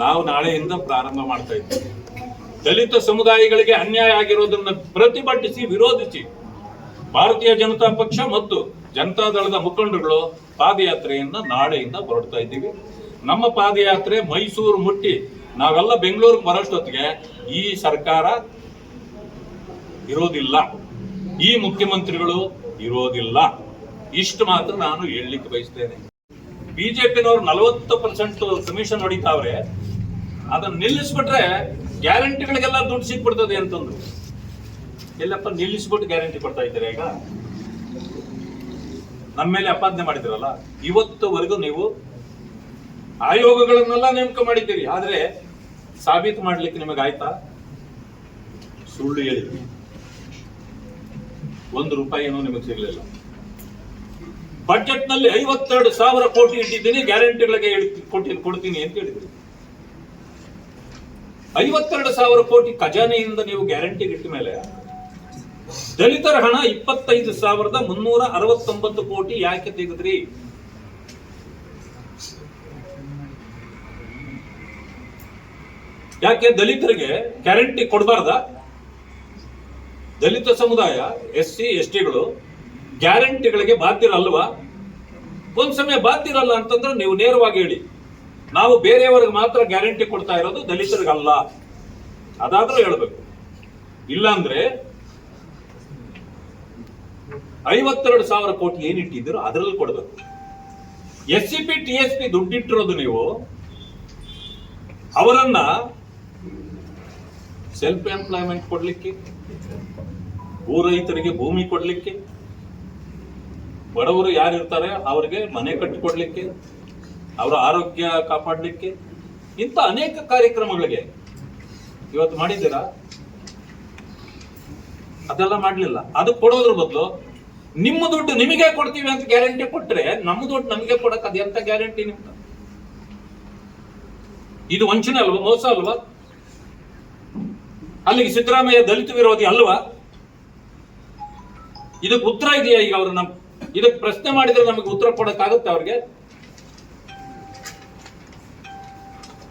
ನಾವು ನಾಳೆಯಿಂದ ಪ್ರಾರಂಭ ಮಾಡ್ತಾ ಇದ್ದೀವಿ. ದಲಿತ ಸಮುದಾಯಗಳಿಗೆ ಅನ್ಯಾಯ ಆಗಿರೋದನ್ನ ಪ್ರತಿಭಟಿಸಿ ವಿರೋಧಿಸಿ ಭಾರತೀಯ ಜನತಾ ಪಕ್ಷ ಮತ್ತು ಜನತಾದಳದ ಮುಖಂಡರುಗಳು ಪಾದಯಾತ್ರೆಯನ್ನ ನಾಳೆಯಿಂದ ಹೊರಡ್ತಾ ಇದ್ದೀವಿ. ನಮ್ಮ ಪಾದಯಾತ್ರೆ ಮೈಸೂರು ಮುಟ್ಟಿ ನಾವೆಲ್ಲ ಬೆಂಗಳೂರಿಗೆ ಬರೋಷ್ಟೊತ್ತಿಗೆ ಈ ಸರ್ಕಾರ ಇರೋದಿಲ್ಲ, ಈ ಮುಖ್ಯಮಂತ್ರಿಗಳು ಇರೋದಿಲ್ಲ. ಇಷ್ಟು ಮಾತ್ರ ನಾನು ಹೇಳಲಿಕ್ಕೆ ಬಯಸ್ತೇನೆ. ಬಿಜೆಪಿನವರು 40% ಕಮಿಷನ್ ಹೊಡಿತಾವ್ರೆ, ಅದನ್ನ ನಿಲ್ಲಿಸ್ಬಿಟ್ರೆ ಗ್ಯಾರಂಟಿಗಳಿಗೆಲ್ಲ ದುಡ್ಡು ಸಿಕ್ಬಿಡ್ತದೆ ಅಂತಂದ್ರು. ಎಲ್ಲಪ್ಪ ನಿಲ್ಲಿಸ್ಬಿಟ್ಟು ಗ್ಯಾರಂಟಿ ಕೊಡ್ತಾ ಇದ್ದಾರೆ? ಈಗ ನಮ್ಮ ಮೇಲೆ ಅಪಾದನೆ ಮಾಡಿದಿರಲ್ಲ. ಇವತ್ತುವರೆಗೂ ನೀವು ಆಯೋಗಗಳನ್ನೆಲ್ಲ ನೇಮಕ ಮಾಡಿದ್ದೀರಿ, ಆದ್ರೆ ಸಾಬೀತು ಮಾಡ್ಲಿಕ್ಕೆ ನಿಮಗೆ ಆಯ್ತಾ? ಸುಳ್ಳು ಹೇಳಿದ್ರಿ, 1 ರೂಪಾಯಿನೂ ನಿಮಗೆ ಸಿಗಲಿಲ್ಲ. ಬಜೆಟ್ ನಲ್ಲಿ 52,000 ಕೋಟಿ ಇಟ್ಟಿದ್ದೀನಿ, ಗ್ಯಾರಂಟಿಗಳಿಗೆ ಕೊಡ್ತೀನಿ ಅಂತ ಹೇಳಿದ್ರಿ. 52,000 ಕೋಟಿ ಖಜಾನೆಯಿಂದ ನೀವು ಗ್ಯಾರಂಟಿಗೆ ಇಟ್ಟ ಮೇಲೆ ದಲಿತರ ಹಣ 25,369 ಕೋಟಿ ಯಾಕೆ ತೆಗೆದ್ರಿ? ಯಾಕೆ ದಲಿತರಿಗೆ ಗ್ಯಾರಂಟಿ ಕೊಡಬಾರ್ದ? ದಲಿತ ಸಮುದಾಯ SC STಗಳು ಗ್ಯಾರಂಟಿಗಳಿಗೆ ಬಾಧ್ಯರಲ್ವಾ? ಒಂದ್ ಸಮಯ ಬಾಧ್ಯರಲ್ಲ ಅಂತಂದ್ರೆ ನೀವು ನೇರವಾಗಿ ಹೇಳಿ, ನಾವು ಬೇರೆಯವರಿಗೆ ಮಾತ್ರ ಗ್ಯಾರಂಟಿ ಕೊಡ್ತಾ ಇರೋದು, ದಲಿತರಿಗಲ್ಲ. ಅದಾದ್ರೂ ಹೇಳ್ಬೇಕು. ಇಲ್ಲಾಂದ್ರೆ 52,000 ಕೋಟಿ ಏನಿಟ್ಟಿದ್ರು ಅದರಲ್ಲಿ ಕೊಡ್ಬೇಕು. SCP TSP ದುಡ್ಡಿಟ್ಟಿರೋದು ನೀವು ಅವರನ್ನ ಸೆಲ್ಫ್ ಎಂಪ್ಲಾಯ್ಮೆಂಟ್ ಕೊಡ್ಲಿಕ್ಕೆ, ಭೂ ರೈತರಿಗೆ ಭೂಮಿ ಕೊಡ್ಲಿಕ್ಕೆ, ಬಡವರು ಯಾರಿರ್ತಾರೆ ಅವರಿಗೆ ಮನೆ ಕಟ್ಟಿಕೊಡ್ಲಿಕ್ಕೆ, ಅವರ ಆರೋಗ್ಯ ಕಾಪಾಡಲಿಕ್ಕೆ, ಇಂಥ ಅನೇಕ ಕಾರ್ಯಕ್ರಮಗಳಿಗೆ ಇವತ್ತು ಮಾಡಿದ್ದೀರಾ? ಅದೆಲ್ಲ ಮಾಡಲಿಲ್ಲ. ಅದು ಕೊಡೋದ್ರ ಬದಲು ನಿಮ್ಮ ದುಡ್ಡು ನಿಮಗೆ ಕೊಡ್ತೀವಿ ಅಂತ ಗ್ಯಾರಂಟಿ ಕೊಟ್ರೆ, ನಮ್ಮ ದುಡ್ಡು ನಮಗೆ ಕೊಡಕ್ ಅದು ಎಂತ ಗ್ಯಾರಂಟಿ ನಿಮ್ದು? ಇದು ವಂಚನೆ ಅಲ್ವಾ? ಮೋಸ ಅಲ್ವಾ? ಅಲ್ಲಿಗೆ ಸಿದ್ದರಾಮಯ್ಯ ದಲಿತ ವಿರೋಧಿ ಅಲ್ವಾ? ಇದಕ್ಕೆ ಉತ್ತರ ಇದೆಯಾ? ಈಗ ಇದಕ್ಕೆ ಪ್ರಶ್ನೆ ಮಾಡಿದ್ರೆ ನಮಗೆ ಉತ್ತರ ಕೊಡಕ್ಕಾಗುತ್ತೆ ಅವ್ರಿಗೆ?